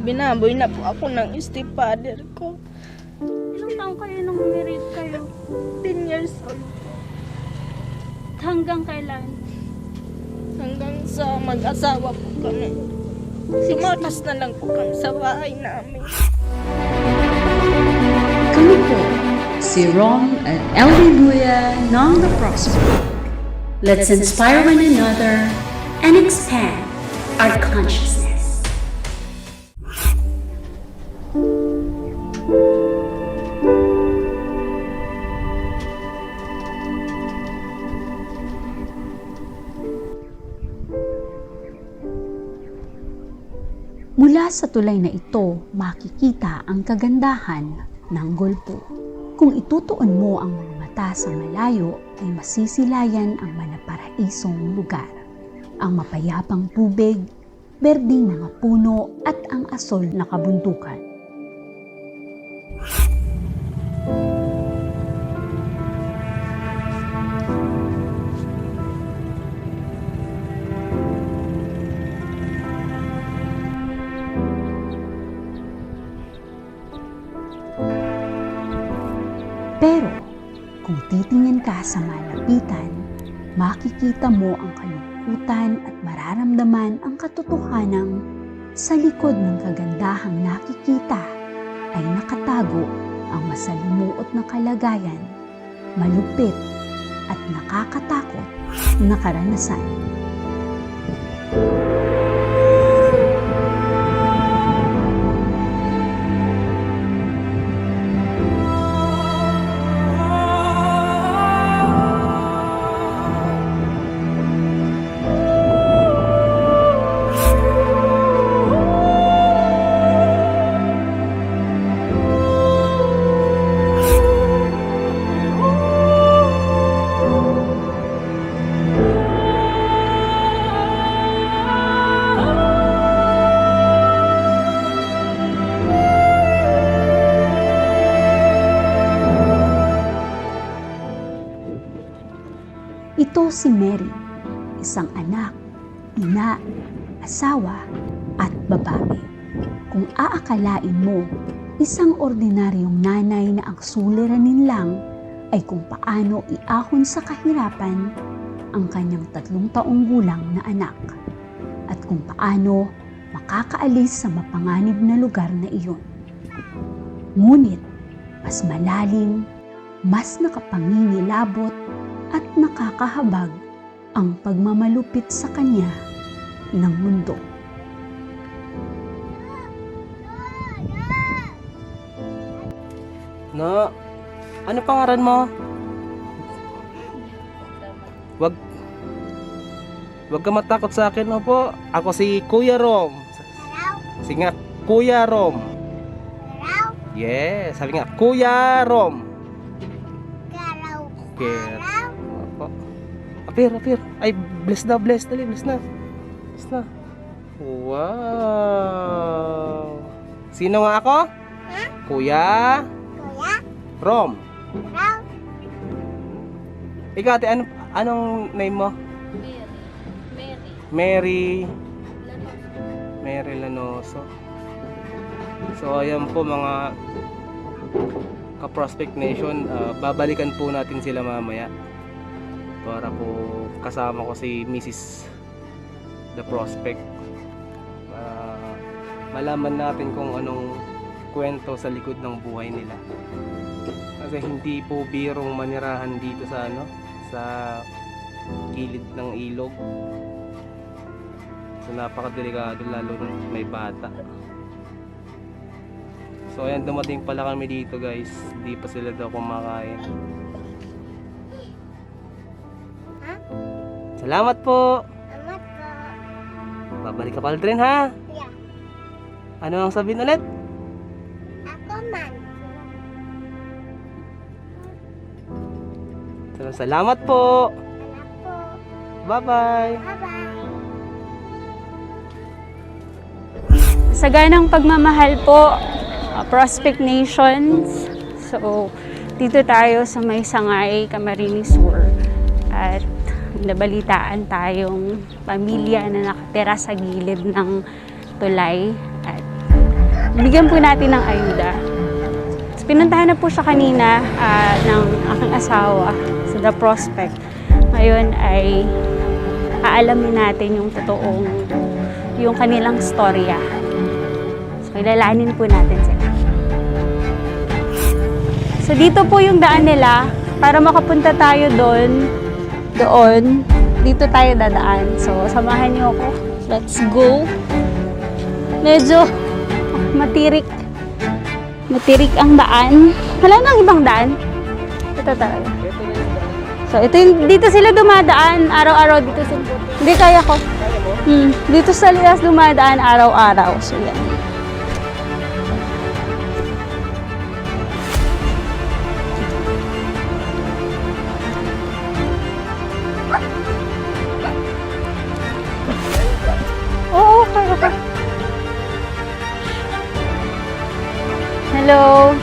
Binaboy na po ako ng stepfather ko. Ilang taong kayo nung married kayo? 10 years old. Hanggang kailan? Hanggang sa mag-asawa po kami. Sumatas na lang po kami sa bahay namin. Kami po, si Rom at Ellie Buya ng The Prospect. Let's inspire one another and expand our consciousness. Mula sa tulay na ito, makikita ang kagandahan ng gulpo. Kung itutuon mo ang mga mata sa malayo, ay masisilayan ang manaparaisong lugar. Ang mapayapang tubig, berdeng mga puno at ang asol na kabundukan. Pero kung titingin ka sa malapitan, makikita mo ang kalungkutan at mararamdaman ang katotohanang sa likod ng kagandahang nakikita ay nakatago ang masalimuot na kalagayan, malupit at nakakatakot na karanasan. Ito si Mary, isang anak, ina, asawa, at babae. Kung aakalain mo, isang ordinaryong nanay na ang suliranin lang ay kung paano iahon sa kahirapan ang kanyang 3 taong gulang na anak at kung paano makakaalis sa mapanganib na lugar na iyon. Ngunit, mas malalim, mas nakapangingilabot at nakakahabag ang pagmamalupit sa kanya ng mundo. No, ano pangalan mo? Wag ka matakot sa akin, opo. Ako si Kuya Rom. Sige nga, Kuya Rom. Yes, sabi nga, Kuya Rom. Okay. Opo. Apir. Ay, bless na. Bless na. Wow. Sino nga ako? Kuya Rom. Ikaw, ate, anong name mo? Mary Lanoso. So, ayan po mga ka-Prospect Nation. Babalikan po natin sila mamaya para po kasama ko si Mrs. The Prospect. Malaman natin kung anong kwento sa likod ng buhay nila. Kasi hindi po birong manirahan dito sa sa gilid ng ilog. So napakadelikado lalo na may bata. So ayan, dumating pala kami dito guys. Hindi pa sila daw kumakain. Salamat po. Babalik ka pala rin ha. Yeah. Ano ang sabihin ulit? Ako man. Salamat po. Bye-bye. Sa ganang pagmamahal po, Prospect Nations. So, dito tayo sa may Sangay, Camarines Sur. At nabalitaan tayong pamilya na nakatira sa gilid ng tulay. At bigyan po natin ng ayuda. So, pinuntahan na po siya kanina ng aking asawa sa The Prospect. Ngayon ay aalamin natin yung totoong, yung kanilang storya. So, ilalanin po natin sila. So, dito po yung daan nila. Para makapunta tayo doon, dito tayo dadaan. So, samahan niyo ako. Let's go. Medyo matirik ang daan. Wala nang ibang daan. Ito talaga. So, dito sila dumadaan. Araw-araw dito sila. Hindi, kaya ko. Dito sa Lias dumadaan araw-araw. So, yan. Oo, kaya ka. Hello.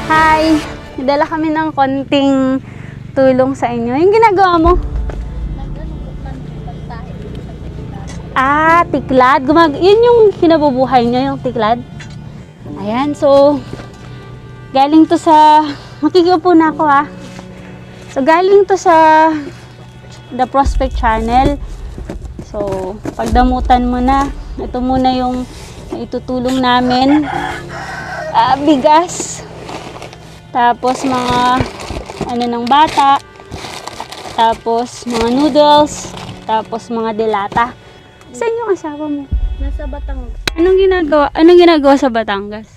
Hi. Nadala kami ng konting tulong sa inyo. Yung ginagawa mo? Tiklad. Yun yung kinabubuhay niyo, yung tiklad. Ayan, so galing to sa, makikiupo na ako ha. So galing to sa The Prospect Channel. So pagdamutan mo na, ito muna yung itutulong namin. Bigas. Tapos mga ng bata. Tapos mga noodles. Tapos mga delata. Saan yung asawa mo? Nasa Batangas. Anong ginagawa sa Batangas?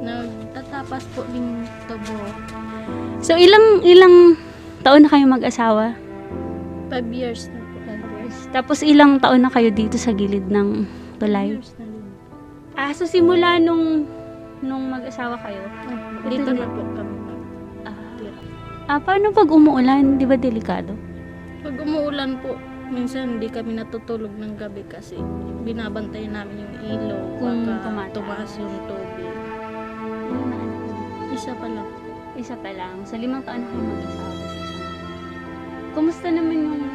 Nagtatapas po ng tubo. So ilang taon na kayo mag-asawa? 5 years na po. 5 years. Tapos ilang taon na kayo dito sa gilid ng tulay? 5 years na din. So simula nung mag-asawa kayo? Dito na po kami. Paano pag umuulan? Di ba delikado? Pag umuulan po, minsan hindi kami natutulog ng gabi kasi binabantayan namin yung ilaw. Kung Baka tumaas yung tubig. Isa pa lang. Isa pa lang. So 5 taon na kayo mag-asawa sa isang. Kumusta naman yung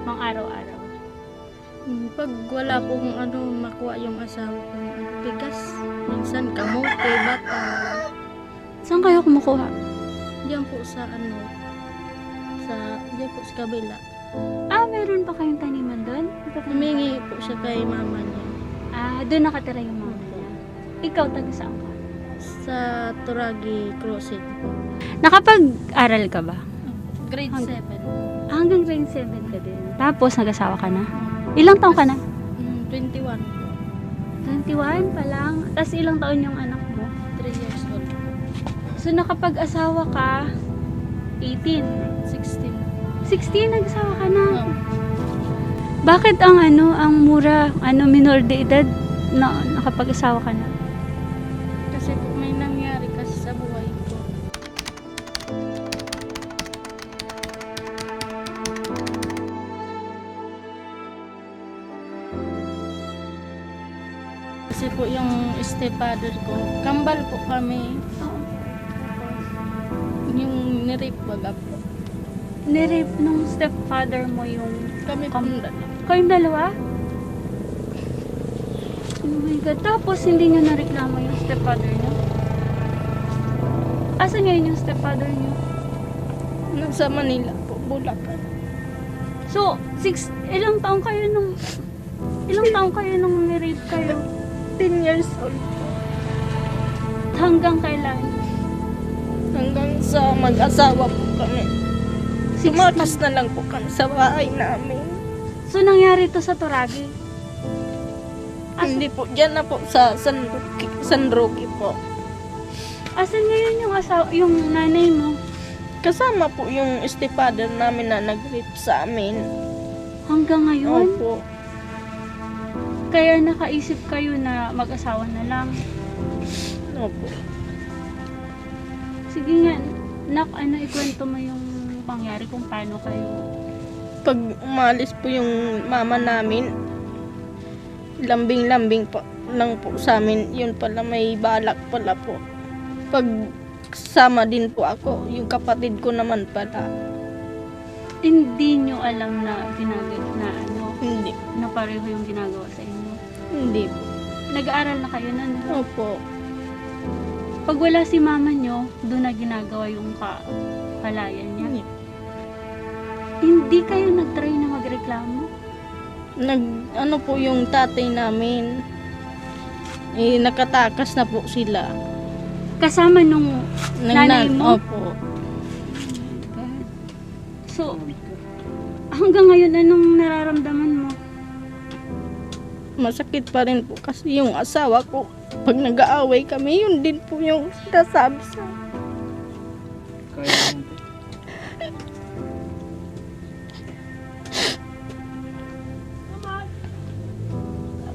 pang araw-araw? Pag wala pong makuha yung asawa kong bigas, minsan kamote, bata. Saan kayo kumukuha? Diyan po sa diyan po sa kabila. Meron pa kayong taniman doon? Humingi po siya kay mama niya. Doon nakatira yung mama niya. Ikaw, taga saan ka? Sa Turagi Crossing. Nakapag-aral ka ba? Grade 7. Hanggang grade 7 ka din. Tapos, nag-asawa ka na? Ilang taon ka na? 21 po. 21 pa lang. Tapos, ilang taon yung anak mo? 3 years old. So, nakapag-asawa ka, 18. 16. 16, nag-asawa ka na. Bakit ang mura, minor de edad, na nakapag-asawa ka na? Kasi po may nangyari kasi sa buhay ko. Kasi po yung stepfather ko, kambal po kami. Yung nirape baga po. Nirape nung stepfather mo yung... Kami po dalawa. Kayong dalawa? Oh my God. Tapos, hindi nyo nareklamo yung stepfather nyo? Asan ngayon yung stepfather nyo? Nasa Manila po, Bulacan. So, ilang taong kayo nung nirape kayo? 10 years old. Hanggang kailan? Hanggang sa mag-asawa po kami. Sumatas na lang po kami sa bahay namin. So, nangyari to sa Turagi? Hindi po, dyan na po sa San Roque po. Asan ngayon yung nanay mo? Kasama po yung stepfather namin na nag-rape sa amin. Hanggang ngayon? Opo. Kaya nakaisip kayo na mag-asawa na lang? Opo. Sige nga, ikwento mo yung pangyari kung paano kayo. Pag umalis po yung mama namin, lambing-lambing po lang po sa amin. Yun pala, may balak pala po. Pag sama din po ako, yung kapatid ko naman pala. Hindi nyo alam na Hindi. na pareho yung ginagawa sa inyo? Hindi po. Nag-aaral na kayo na, no? Opo. Pag wala si mama nyo, doon na ginagawa yung palayan niya. Hindi kayo nag-try na magreklamo? Ano po yung tatay namin, nakatakas na po sila. Kasama nung nanay mo? Opo. God. So, hanggang ngayon, anong nararamdaman mo? Masakit pa rin po kasi yung asawa ko, pag nag-aaway kami, yun din po yung sinasabi sa Kaya hindi.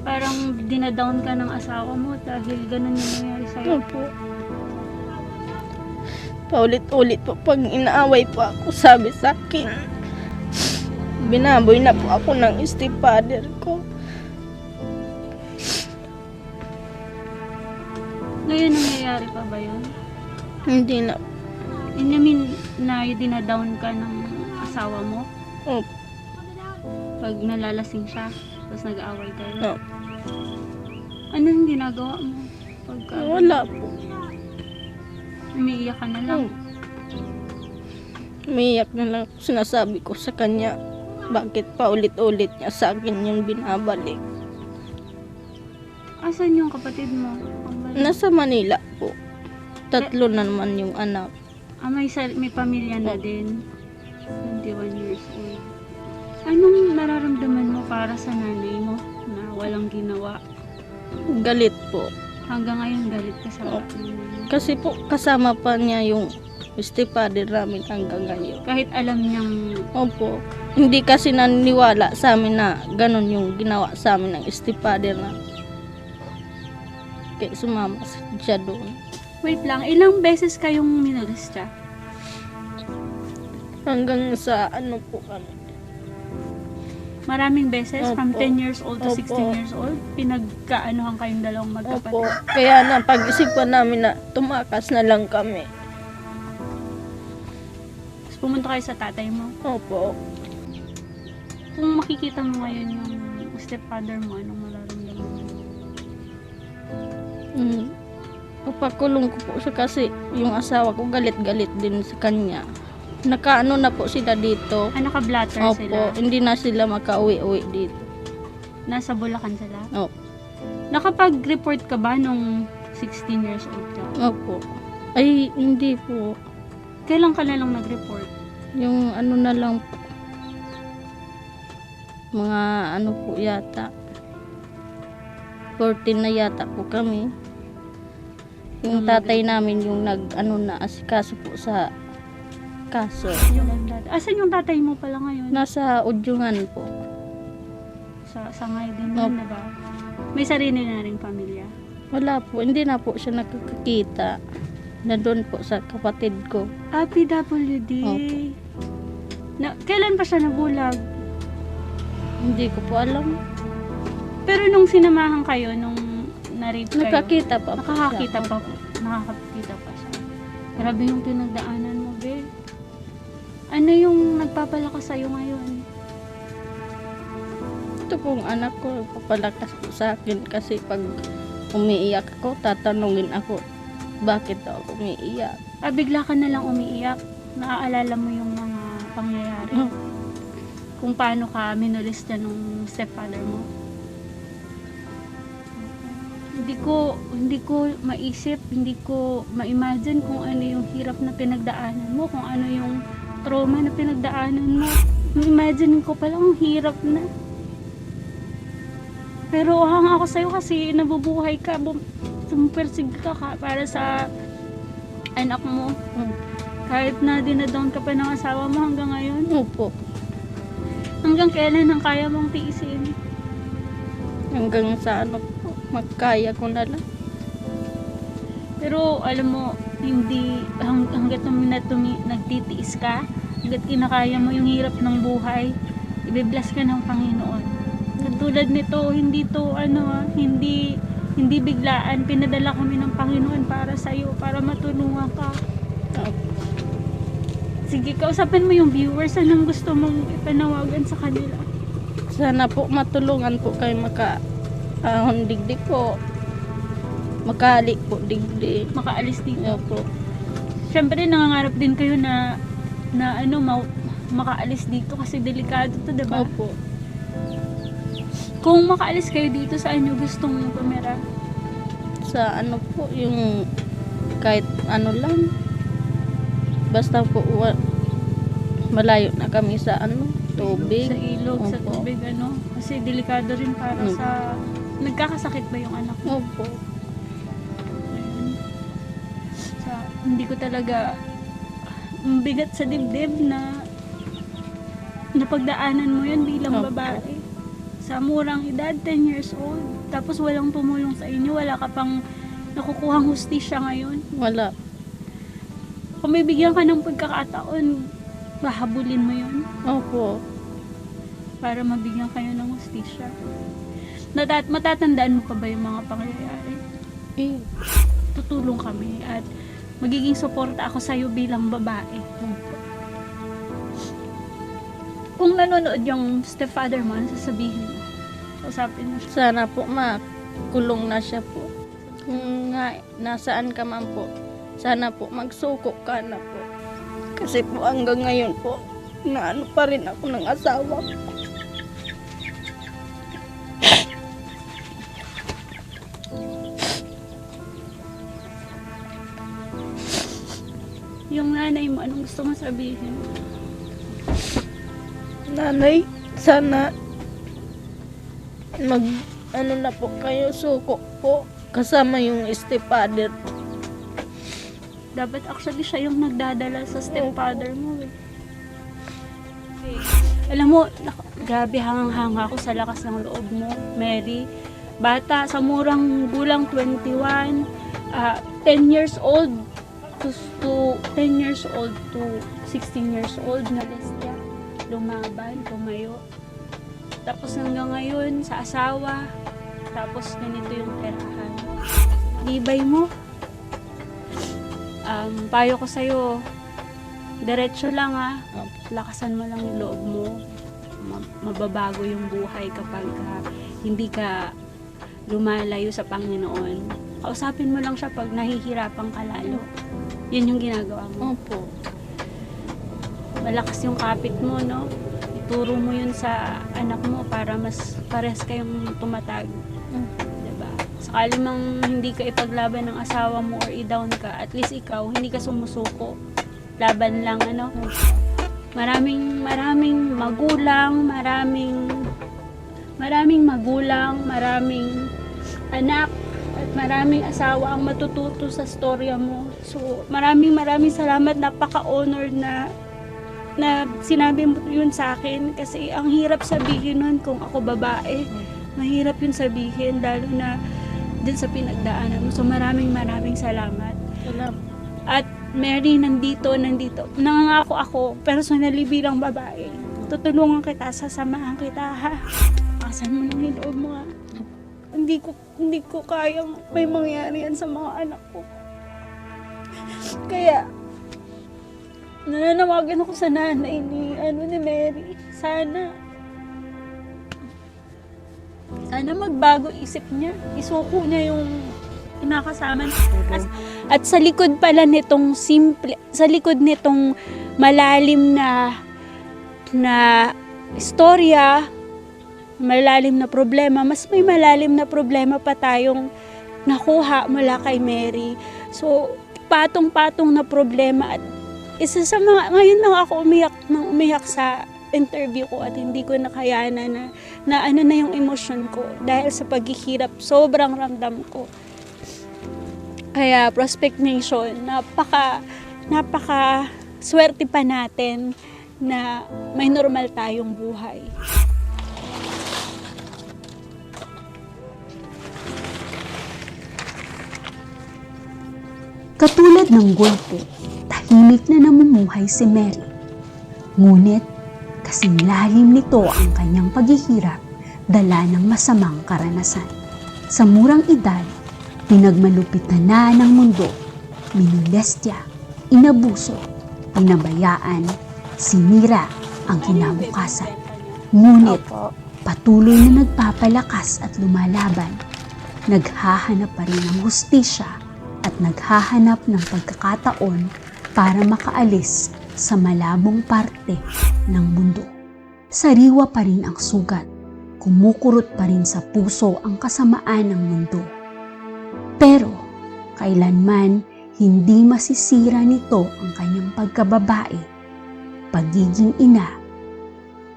Parang dinadown ka ng asawa mo dahil ganun yung nangyari sa'yo. Opo. Paulit-ulit po pag inaaway po ako, sabi sa akin, binaboy na po ako ng stepfather ko. Ngayon nangyayari pa ba yun? Hindi na. I mean, na dinadown ka ng asawa mo? Opo. Pag nalalasing siya, tapos nag-aaway kayo? Opo. Ano yung ginagawa mo? Pagka Wala po. umiiyak ka na lang? Umiyak na lang ako. Sinasabi ko sa kanya, bakit paulit-ulit niya sa akin yung binabalik. Asan yung kapatid mo? Nasa Manila po. 3 na naman yung anak. May pamilya na din. 21 years old. Anong nararamdaman mo para sa nanay mo na walang ginawa? Galit po. Hanggang ngayon galit ka sa Opo. nanay mo. Kasi po kasama pa niya yung stepfather namin hanggang ngayon. Kahit alam niyang Opo. Hindi kasi naniniwala sa amin na ganun yung ginawa sa amin ng stepfather na. Kaya sumama siya doon. wait lang, ilang beses kayong minolestya? Hanggang sa ano po kami. Maraming beses? From Opo. 10 years old to Opo. 16 years old? Pinagkaanohan kayong dalawang magkapatid? Opo. Kaya na pag-isipan namin na tumakas na lang kami. Tapos pumunta kayo sa tatay mo. Opo. Kung makikita mo ngayon yung stepfather mo, anong mararamdaman mo? Papakulong ko po siya kasi yung asawa ko galit-galit din sa kanya. Nakaano na po sila dito. Ah, naka-blatter Opo, sila? hindi na sila makauwi-uwi dito. Nasa Bulacan sila? Opo. Nakapag-report ka ba nung 16 years old ka? Opo. Ay, hindi po. Kailan ka na lang nag-report? Yung ano na lang po. Mga ano po yata. 14 na yata po kami. Yung tatay namin yung nag-ano na asikaso po sa kaso. Asan yung tatay mo pala ngayon? Nasa Udyungan po. Sa Sangay din Opo. na ba? May sarili na rin pamilya? Wala po, hindi na po siya nakakakita. Nandun po sa kapatid ko. Ah, PWD. Opo. Kailan pa siya nabulag? Hindi ko po alam. Pero nung sinamahan kayo, nung na-rape kayo, Nakakita pa po nakakakita siya. pa po. Nakakakita pa siya. Grabe yung pinagdaanan mo, be. Ano yung nagpapalakas sa'yo ngayon? Ito pong anak ko, papalakas po sa akin kasi pag umiiyak ako, tatanungin ako, bakit daw ako umiiyak? Ah, bigla ka na lang umiiyak. Naaalala mo yung mga pangyayari. Oh. Kung paano ka minolestya nung stepfather mo. Hindi ko maisip, hindi ko ma-imagine kung ano yung hirap na pinagdaanan mo, kung ano yung trauma na pinagdaanan mo. Imagine ko palang hirap na. Pero hanga ako sa'yo kasi nabubuhay ka, sumupersig ka para sa anak mo. Kahit na dinadown ka pa ng asawa mo hanggang ngayon. Opo. Hanggang kailan ang kaya mong tiisin? Hanggang sa ano po, magkaya ko na lang. Pero alam mo, hindi hangga't nagtitiis ka, hangga't kinakaya mo yung hirap ng buhay, i-bless ka ng Panginoon. Katulad nito, hindi biglaan, pinadala kami ng Panginoon para sa iyo, para matulungan ka. Opo. Sige, kausapin mo yung viewers, anong gusto mong ipanawagan sa kanila? Sana po matulungan po kayo Ahon digdi po. Makali po digdi. Makaalis dito. Opo. Siyempre, nangangarap din kayo na makaalis dito kasi delikado to, diba? Opo. Kung makaalis kayo dito, saan nyo gustong tumira? Sa ano po, yung kahit ano lang. Basta po malayo na kami sa ano, tubig. Sa ilog, sa Opo. tubig, ano? Kasi delikado rin para Opo. sa... Nagkakasakit ba yung anak mo? Opo. Ayun. Hindi ko talaga bigat sa dibdib na napagdaanan mo yun bilang Opo. babae. Sa murang edad, 10 years old. Tapos walang tumulong sa inyo, wala ka pang nakukuhang hustisya ngayon. Wala. Kung may bigyan ka ng pagkakataon, mahabulin mo yun Opo. para mabigyan kayo ng hustisya. Matatandaan mo pa ba yung mga pangyayari? Eh. Tutulong kami at magiging suporta ako sa'yo bilang babae. Kung nanonood yung stepfather mo, ano sasabihin mo? Kausapin mo siya. Sana po makulong na siya po. Kung nga, nasaan ka man po, sana po magsuko ka na po. Kasi po hanggang ngayon po, naano pa rin ako ng asawa ko. Yung nanay mo, anong gusto mo sabihin? Nanay, sana ano na po kayo, suko po. Kasama yung stepfather. Dapat actually siya yung nagdadala sa stepfather mo. Eh. Alam mo, grabe hangang-hanga ako sa lakas ng loob mo, Mary. Bata, sa murang gulang 21, 10 years old to 10 years old to 16 years old na lesya. Lumaban, tumayo. Tapos hanggang ngayon, sa asawa, tapos ganito yung tirahan. Libay mo. Payo ko sa'yo, diretso lang lakasan mo lang yung loob mo. Mababago yung buhay kapag hindi ka lumalayo sa Panginoon. Kausapin mo lang siya pag nahihirapan ka lalo. Yun yung ginagawa mo. Opo. Malakas yung kapit mo, no? Ituro mo yun sa anak mo para mas parehas kayong tumatag. Diba? Sakali mang hindi ka ipaglaban ng asawa mo or i-down ka, at least ikaw, hindi ka sumusuko. Laban lang, ano? Maraming magulang, maraming anak, at maraming asawa ang matututo sa storya mo. So, maraming salamat. Napaka-honored na sinabi mo yun sa akin kasi ang hirap sabihin nun kung ako babae. Mahirap yun sabihin lalo na din sa pinagdaanan mo. So, maraming salamat. Salamat. At Mary, nandito. Nangangako ako, personally bilang babae. Tutulungan kita, sasamahan kita, ha? Asan mo lang yung loob mo, ha? Hindi ko kayang may mangyari yan sa mga anak ko. Kaya, nananawagan ako sa nanay ni Mary. Sana magbago isip niya. Isuko niya yung kinakasama niya. At sa likod pala nitong malalim na istorya, malalim na problema, mas may malalim na problema pa tayong nakuha mula kay Mary. So, patong-patong na problema at isa sa mga, ngayon lang ako umiyak sa interview ko at hindi ko nakayanan na ano na yung emosyon ko dahil sa paghihirap, sobrang ramdam ko. Kaya Prospect Nation, napaka swerte pa natin na may normal tayong buhay. Katulad ng gulpo, tahimik na namumuhay si Mary. Ngunit, kasing lalim nito ang kanyang paghihirap, dala ng masamang karanasan. Sa murang edad, pinagmalupitan na ng mundo, minulestya, inabuso, pinabayaan, sinira ang kinabukasan. Ngunit, patuloy na nagpapalakas at lumalaban. Naghahanap pa rin ng hustisya at naghahanap ng pagkakataon para makaalis sa malabong parte ng mundo. Sariwa pa rin ang sugat, kumukurot pa rin sa puso ang kasamaan ng mundo. Pero kailanman hindi masisira nito ang kanyang pagkababae, pagiging ina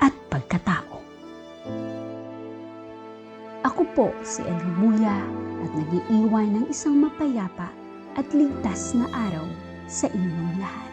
at pagkatao. Ako po si El Remulla at nag-iiwan ng isang mapayapa at ligtas na araw sa inyong lahat.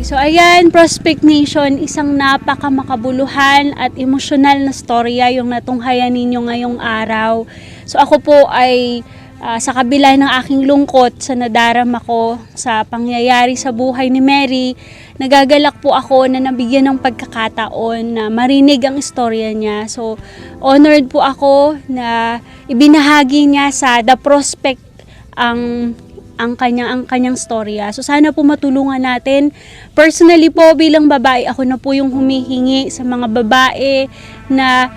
So ayan, Prospect Nation, isang napakamakabuluhan at emosyonal na storya yung natunghayan ninyo ngayong araw. So ako po ay sa kabila ng aking lungkot sa nadarama ko sa pangyayari sa buhay ni Mary, nagagalak po ako na nabigyan ng pagkakataon na marinig ang istorya niya. So honored po ako na ibinahagi niya sa The Prospect ang kanyang storya. So sana po matulungan natin. Personally po bilang babae, ako na po yung humihingi sa mga babae na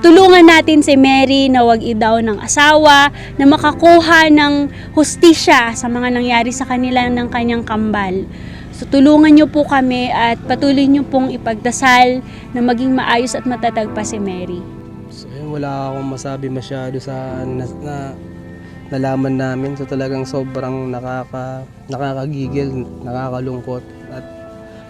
tulungan natin si Mary na wag idaw ng asawa, na makakuha ng hustisya sa mga nangyari sa kanila ng kanyang kambal. So tulungan niyo po kami at patuloy niyo pong ipagdasal na maging maayos at matatag pa si Mary. So, wala akong masabi masyado sa nalaman namin. So talagang sobrang nakakagigil, nakakalungkot at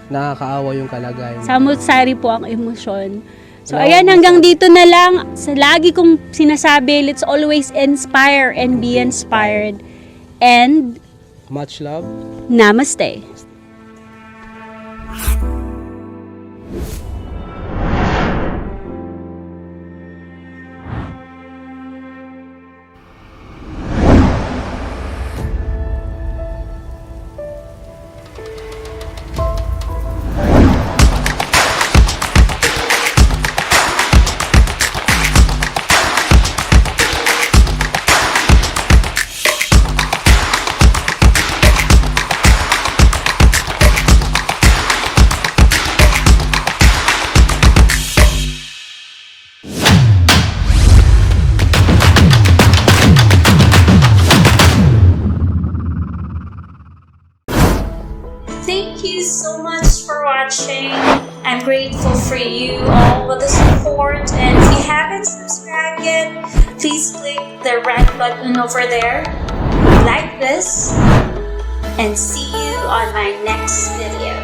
nakakaawa yung kalagayan. Samot-sari po ang emosyon. So ayan, hanggang dito na lang. Sa lagi kong sinasabi, let's always inspire and be inspired. And Much love. namaste. Thank you so much for watching. I'm grateful for you all with the support, and if you haven't subscribed yet, please click the red button over there, like this, and see you on my next video.